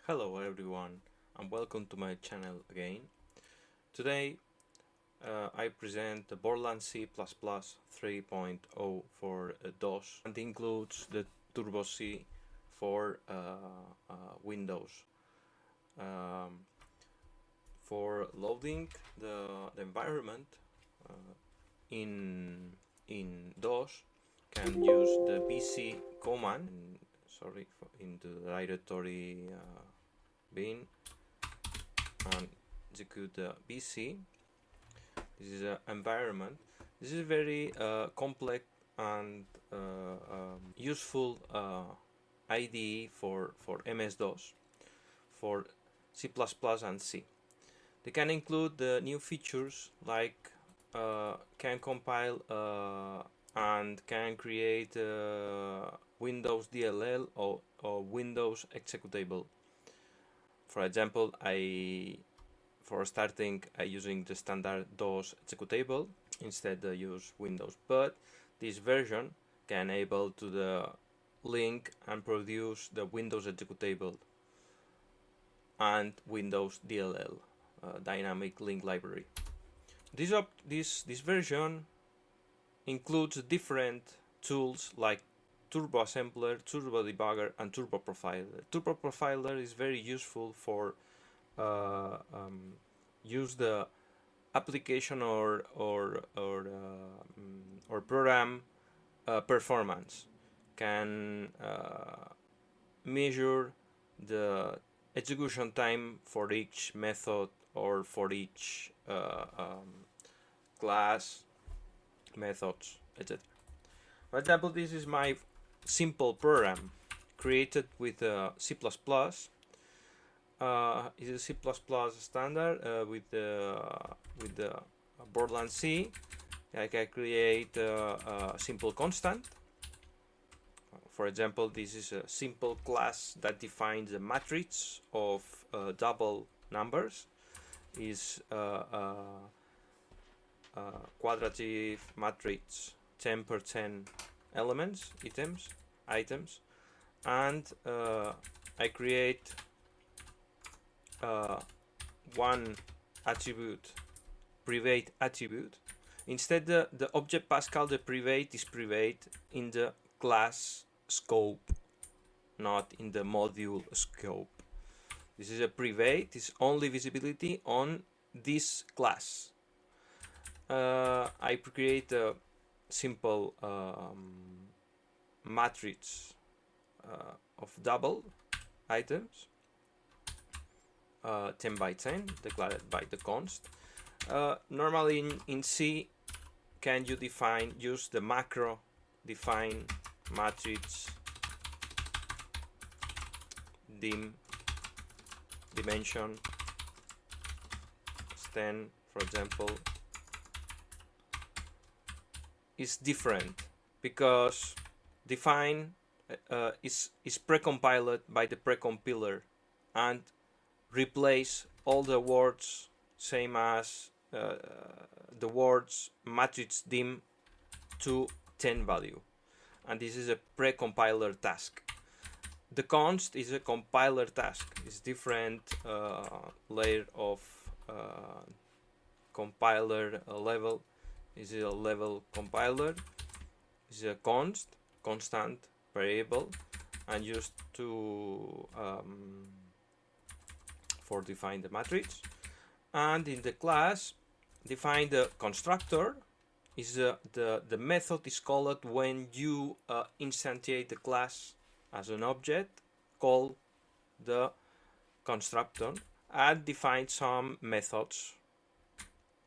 Hello everyone and welcome to my channel again. Today I present the Borland C++ 3.0 for DOS and includes the Turbo C for Windows. For loading the environment in DOS, can use the bc command. Into the directory bin and execute the bc. This is an environment. This is very complex and useful IDE for MS-DOS, for C++ and C. They can include the new features like can compile and can create Windows DLL or Windows executable. For example, for starting using the standard DOS executable, instead I use Windows, but this version can enable to the link and produce the Windows executable and Windows DLL dynamic link library. This version includes different tools like Turbo Assembler, Turbo Debugger, and Turbo Profiler. Turbo Profiler is very useful for use the application or program performance. Can measure the execution time for each method or for each class, methods, etc. For example, this is my simple program created with C++. It's a C++ standard with the Borland C. I can create a simple constant. For example, this is a simple class that defines a matrix of double numbers. Is quadratic matrix 10 per 10 elements, items, and I create one attribute, private attribute. Instead, the object Pascal, the private, is private in the class scope, not in the module scope. This is a private, it's only visibility on this class. I create a simple matrix of double items, 10 by 10, declared by the const. Normally in C, can you use the macro define matrix dimension 10, for example, is different because define is precompiled by the precompiler and replace all the words same as the words matrix dim to 10 value, and this is a precompiler task. The const is a compiler task. It's different layer of compiler level. Is a level compiler. Is a constant variable, and used to for define the matrix. And in the class, define the constructor. Is the method is called when you instantiate the class as an object. Call the constructor and define some methods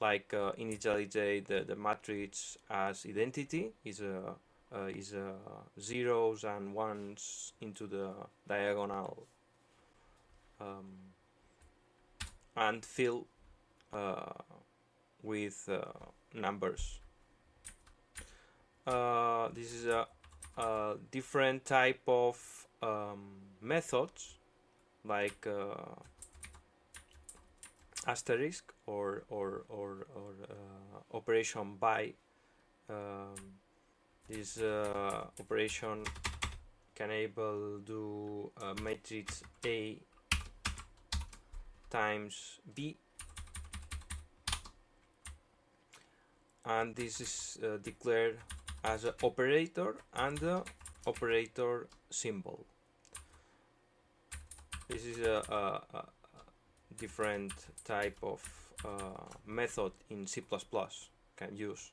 like initialize the matrix as identity, is zeros and ones into the diagonal, and fill with numbers. This is a different type of methods like asterisk or operation by. This operation can enable do matrix A times b, and this is declared as an operator and the operator symbol. This is a different type of method in C++ can use.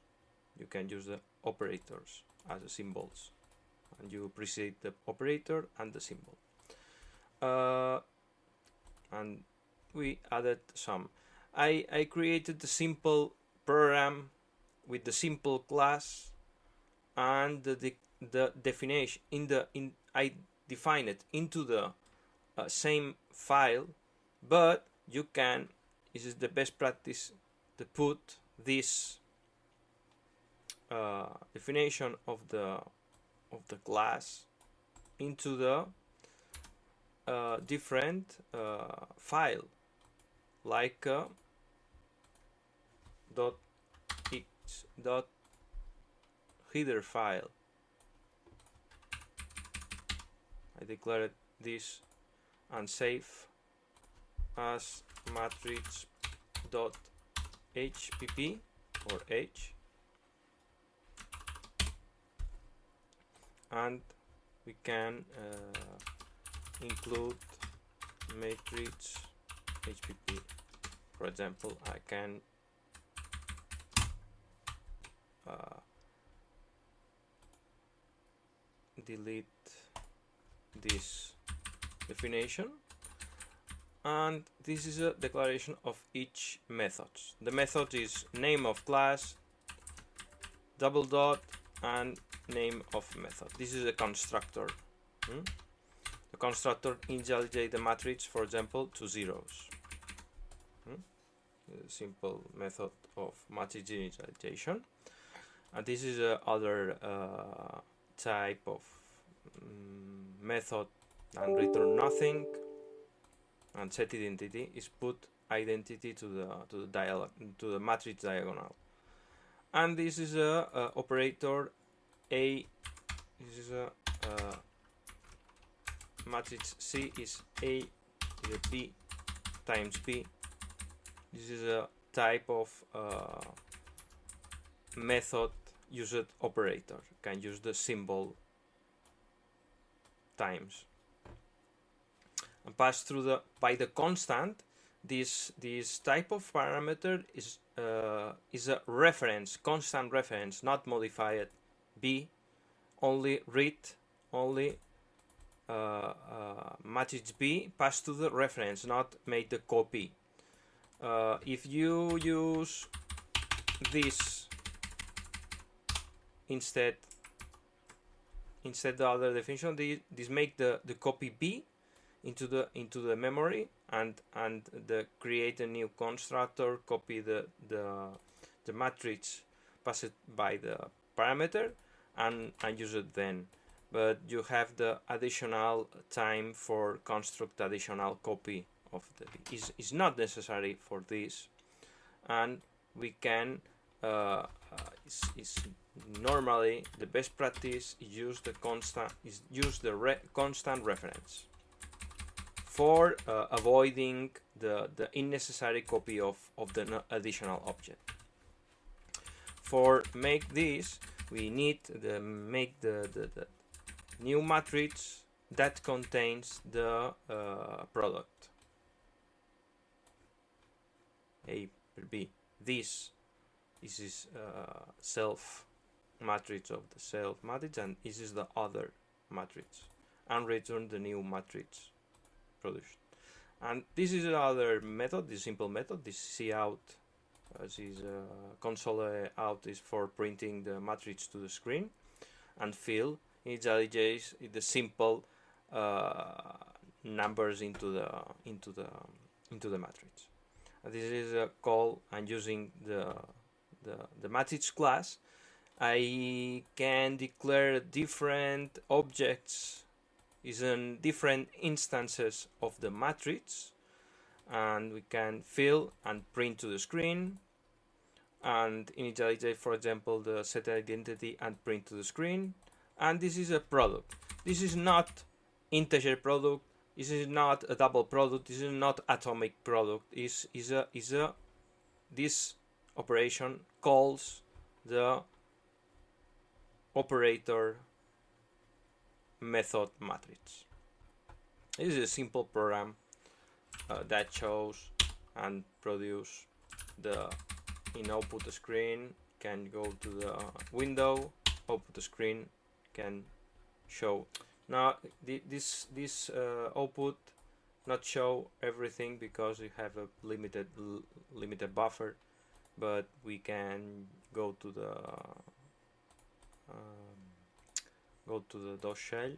You can use the operators as symbols, and you precede the operator and the symbol. And we added some. I created the simple program with the simple class and the definition I define it into the same file, but you can, this is the best practice, to put this definition of the class into the different file, like .x .header file. I declared this and save as matrix.hpp or h, and we can include matrix hpp. For example, I can delete this definition, and this is a declaration of each method. The method is name of class, double dot, and name of method. This is a constructor. The constructor initializes the matrix, for example, to zeros. A simple method of matrix initialization. And this is other type of method, and return nothing, and set identity is put identity to the matrix diagonal. And this is a operator a. This is a matrix C is A to the B times B. This is a type of method used operator. Can use the symbol times and pass through by the constant. This type of parameter is a reference, constant reference, not modified. B, only read, only matrix B pass to the reference, not make the copy. If you use this instead the other definition, this make the copy B into the memory, and the create a new constructor, copy the matrix, pass it by the parameter, and use it then. But you have the additional time for construct additional copy of the is not necessary for this, and we can is normally the best practice is use the constant reference for avoiding the unnecessary copy of the additional object. For make this, we need to make the new matrix that contains the product A per B. This is self matrix of the self matrix, and this is the other matrix, and return the new matrix produced. And this is another method, this simple method, this cout. This console out is for printing the matrix to the screen, and fill initialize the simple numbers into the matrix. And this is a call, and using the matrix class, I can declare different objects in different instances of the matrix, and we can fill and print to the screen, and initialize, for example, the set identity and print to the screen. And this is a product. This is not integer product, This is not a double product. This is not atomic product. This operation calls the operator method matrix. This is a simple program that shows and produce the in output screen. Can go to the window. Output screen can show. Now this output not show everything because we have a limited buffer, but we can go to the DOS shell,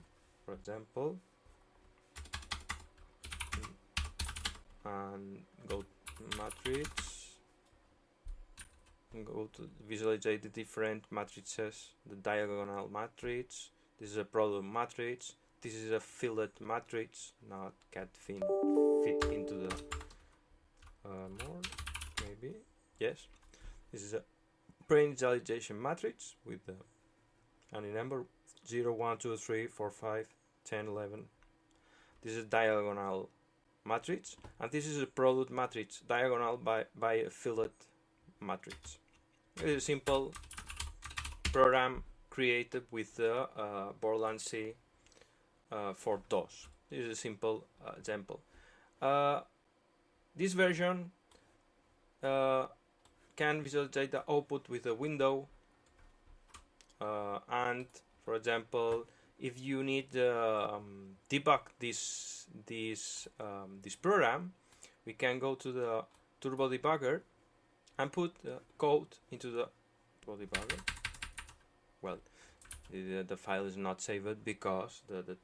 for example, and go to matrix, and go to visualize the different matrices. The diagonal matrix. This is a product matrix. This is a fillet matrix, not cat fit into the more, maybe, yes. This is a pre-initialization matrix with the any number 0, 1, 2, 3, 4, 5, 10, 11. This is a diagonal matrix, and this is a product matrix, diagonal by a fillet matrix. It is a simple program created with the Borland C for DOS. This is a simple example. This version can visualize the output with a window, and for example, if you need debug this program, we can go to the turbo debugger and put the code into the turbo debugger. Well, the file is not saved because the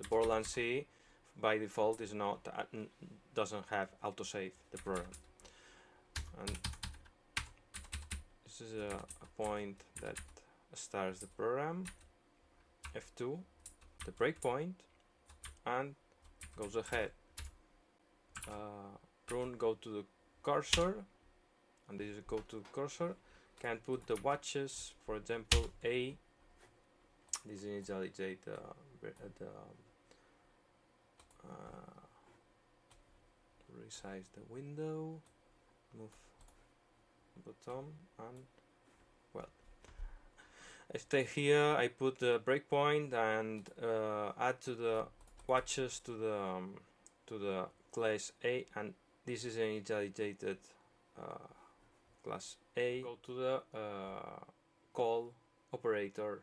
Borland C by default is not doesn't have autosave the program, and this is a point that starts the program. F2, the breakpoint, and goes ahead. Run, go to the cursor, and this is go to cursor. Can put the watches, for example, A. This initialize resize the window, move button, and well, I stay here. I put the breakpoint and add to the watches to the class A, and this is an initialized class A. Go to the call operator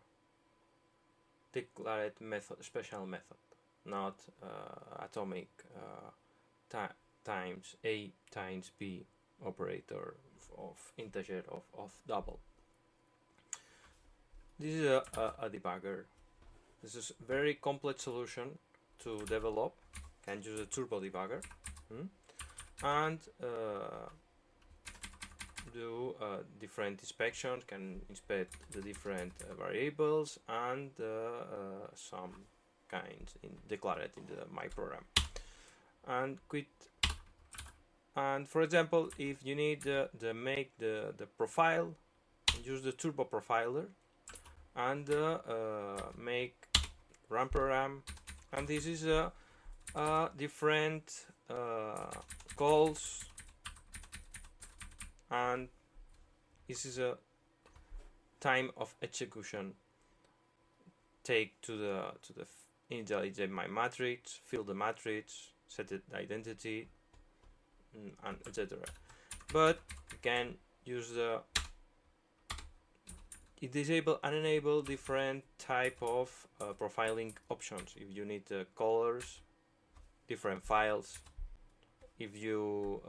declared method, special method, not atomic times A times B operator of integer of double. This is a debugger. This is a very complex solution to develop. Can use a turbo debugger and do different inspections. Can inspect the different variables and some kinds declared in my program. And quit. And for example, if you need make the profile, use the turbo profiler and make run program, and this is a different calls, and this is a time of execution take to the initialize my matrix, fill the matrix, set the identity, and etc. But you can use the disable and enable different type of profiling options. If you need colors, different files, if you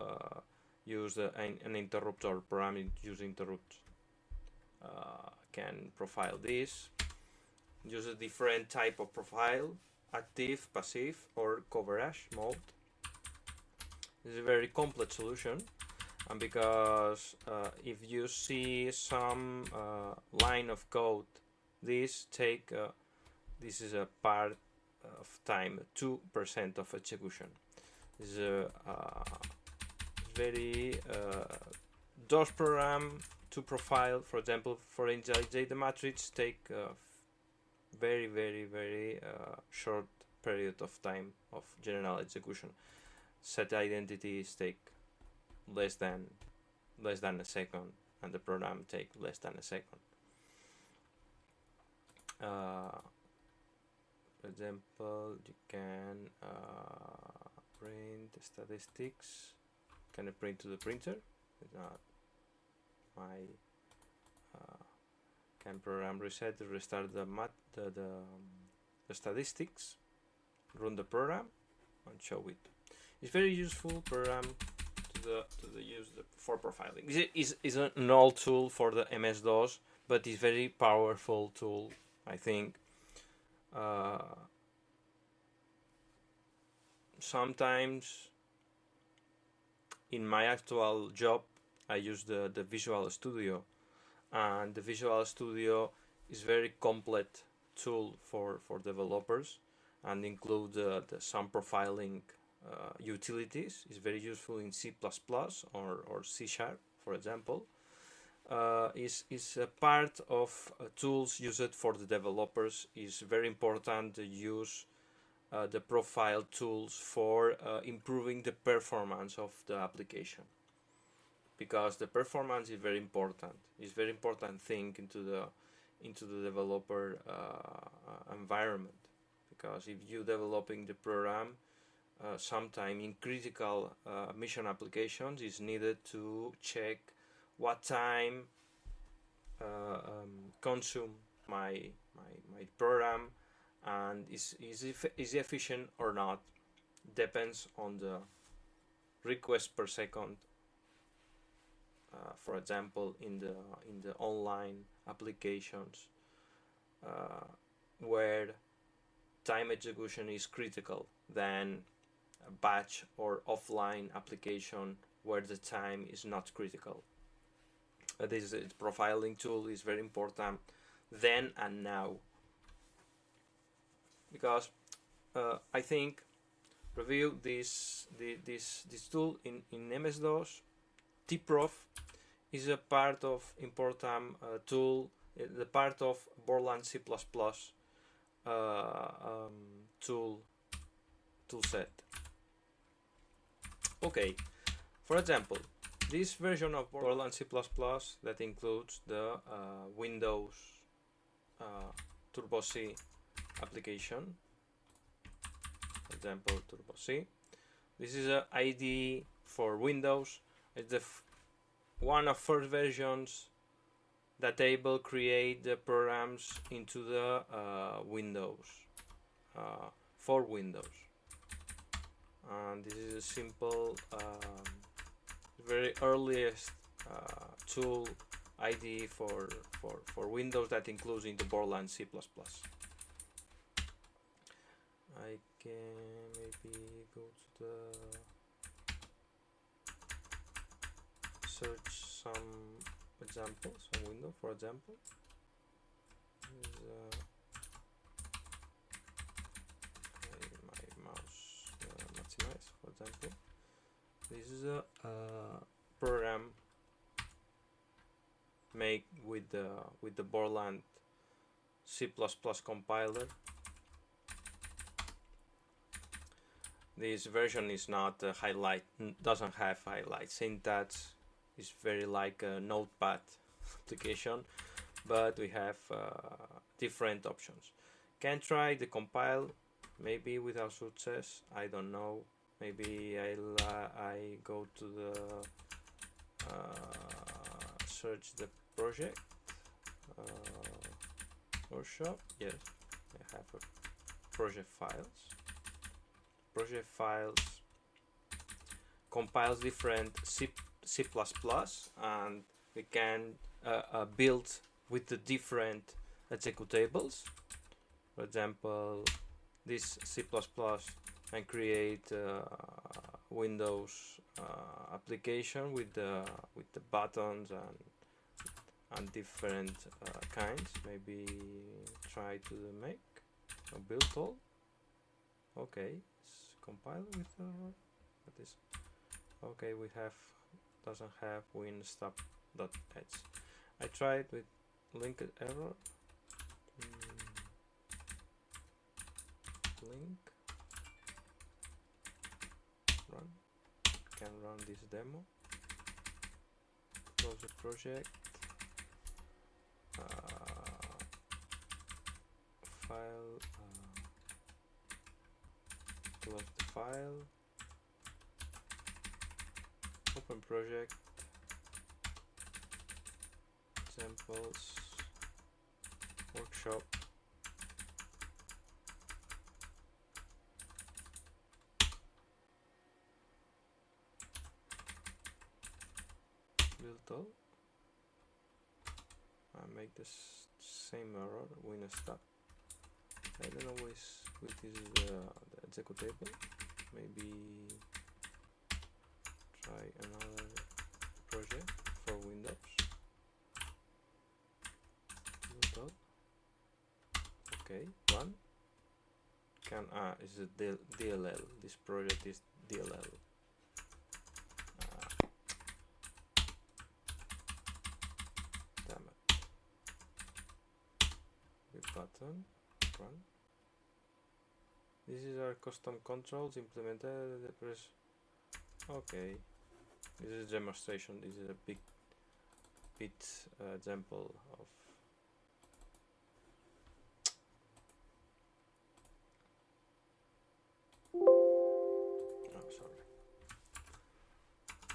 use an interrupter program, use interrupt, can profile this. Use a different type of profile, active, passive, or coverage mode. This is a very complex solution, and because if you see some line of code, this is a part of time 2% of execution. This is a very DOS program to profile. For example, for initialize the matrix take very short period of time of general execution. Set identities take less than a second, and the program take less than a second. For example, you can print statistics. Can I print to the printer? It's not my can program reset, restart the statistics, run the program, and show it. It's very useful program to the use for profiling. It's an old tool for the MS-DOS, but it's very powerful tool, I think. Sometimes in my actual job I use the Visual Studio, and the Visual Studio is very complete tool for developers and include the some profiling utilities. It's very useful in C++ or C#, for example. Is a part of tools used for the developers. Is very important to use the profile tools for improving the performance of the application, because the performance is very important. It's very important thing into the developer environment, because if you developing the program, sometime in critical mission applications is needed to check what time consume my program, and is efficient or not. Depends on the request per second. For example, in the online applications where time execution is critical, than a batch or offline application where the time is not critical. This profiling tool is very important then and now, because I think review this tool in MS-DOS. TProf is a part of important tool, the part of Borland C++ tool set. Okay, for example, this version of Borland C++ that includes the Windows Turbo C application, for example, Turbo C. This is a IDE for Windows. It's the one of first versions that able create the programs into the Windows for Windows. And this is a simple, very earliest tool IDE for Windows that includes in the Borland C++. I can maybe go to the search some examples on Windows, for example. My mouse maximize, for example. This is a program made with the Borland C++ compiler. This version is not doesn't have highlight syntax. It's very like a notepad application, but we have different options. Can try the compile, maybe without success. I don't know. Maybe I go to the search the project workshop. Yes, I have a project files. Project files compiles different C++, and we can build with the different executables. For example, this C++ and create Windows application with the buttons and different kinds. Maybe try to make a build all. Okay, it's compile with what is okay. We have doesn't have winstop.h. I tried with linked error. Link. can run this demo. Close the project. File. Close the file. Open project. Examples. Workshop. Build all. I make this same error when I stop. I don't know which is the executable. Maybe try another project for Windows. Build all. Okay, run. Is a DLL. This project is DLL. Damn it. Big button. Run. This is our custom controls implemented. Press. Okay. This is a demonstration. This is a bit example of. Sorry.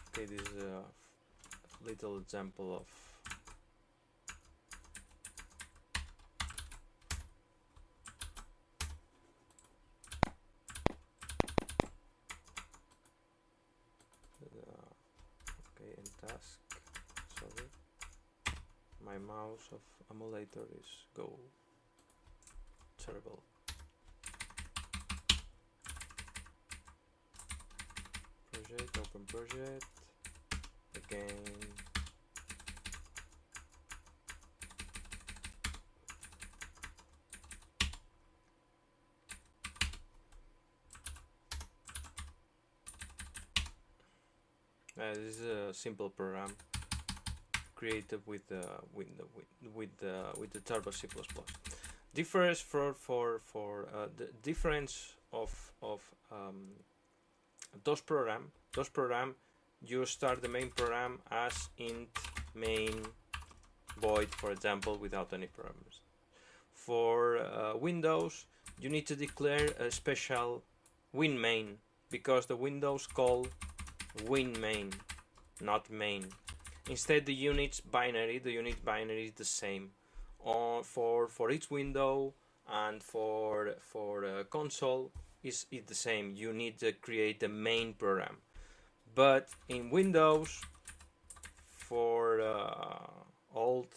Okay, this is a little example of okay, in task. Sorry, my mouse of emulator is go terrible. Project, open project, again. This is a simple program created with the Turbo C++. Differs for the difference of DOS program. You start the main program as int main void, for example, without any parameters. For Windows, you need to declare a special win main, because the Windows call win main, not main. Instead, the unit binary is the same for each window, and for console is the same. You need to create the main program. But in Windows, for old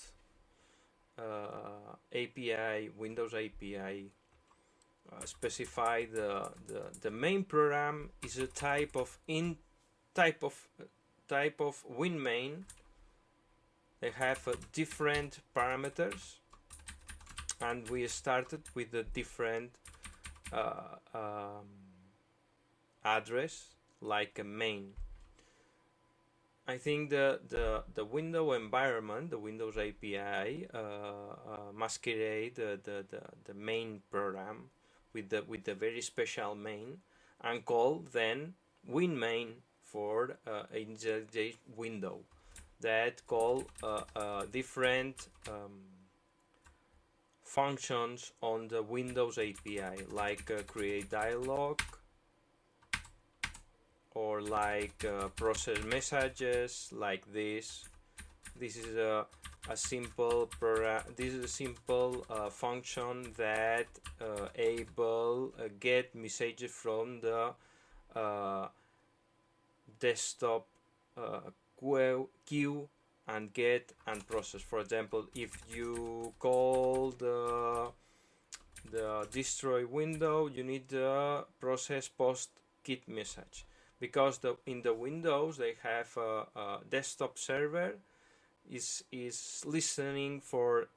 API, Windows API, specify the main program is a type of win main. They have different parameters, and we started with a different address like a main. I think the window environment, the Windows API, masquerade the main program with the very special main, and call then win main for a window that call different functions on the Windows API, like create dialog, or like process messages like this. This is a simple function that able get messages from the desktop queue and get and process. For example, if you call the destroy window, you need the process post git message, because in the Windows they have a desktop server is listening for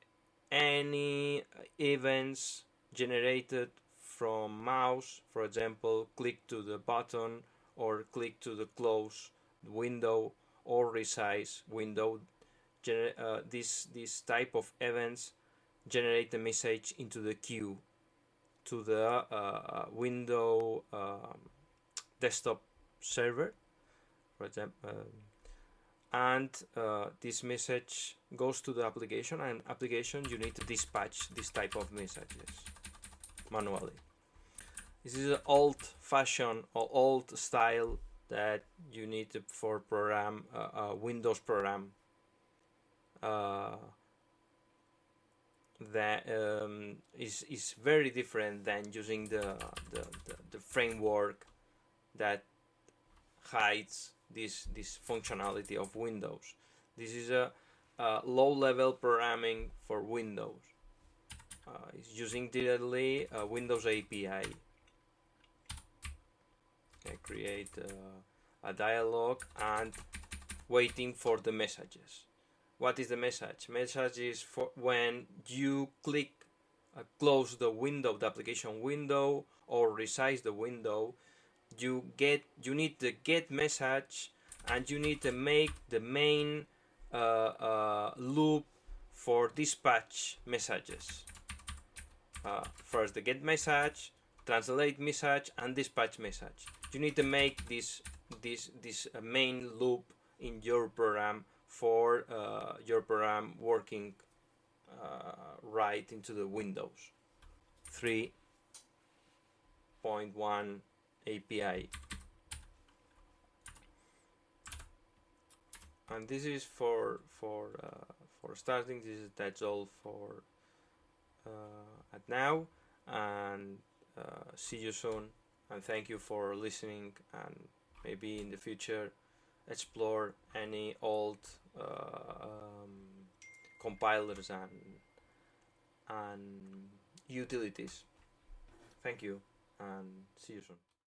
any events generated from mouse. For example, click to the button, or click to the close window, or resize window. This type of events generate the message into the queue to the window desktop server, for example, and this message goes to the application, and application you need to dispatch this type of messages manually. This is an old-fashioned or old style that you need for program Windows program that is very different than using the framework that hides this functionality of Windows. This is a low-level programming for Windows. It's using directly a Windows API. I create a dialog and waiting for the messages. What is the message? Message is for when you click close the window, the application window, or resize the window, you need the get message, and you need to make the main loop for dispatch messages. First the get message, translate message, and dispatch message. You need to make this main loop in your program for your program working right into the Windows 3.1 API. And this is for starting. That's all for at now, and see you soon, and thank you for listening, and maybe in the future explore any old compilers and utilities. Thank you, and see you soon.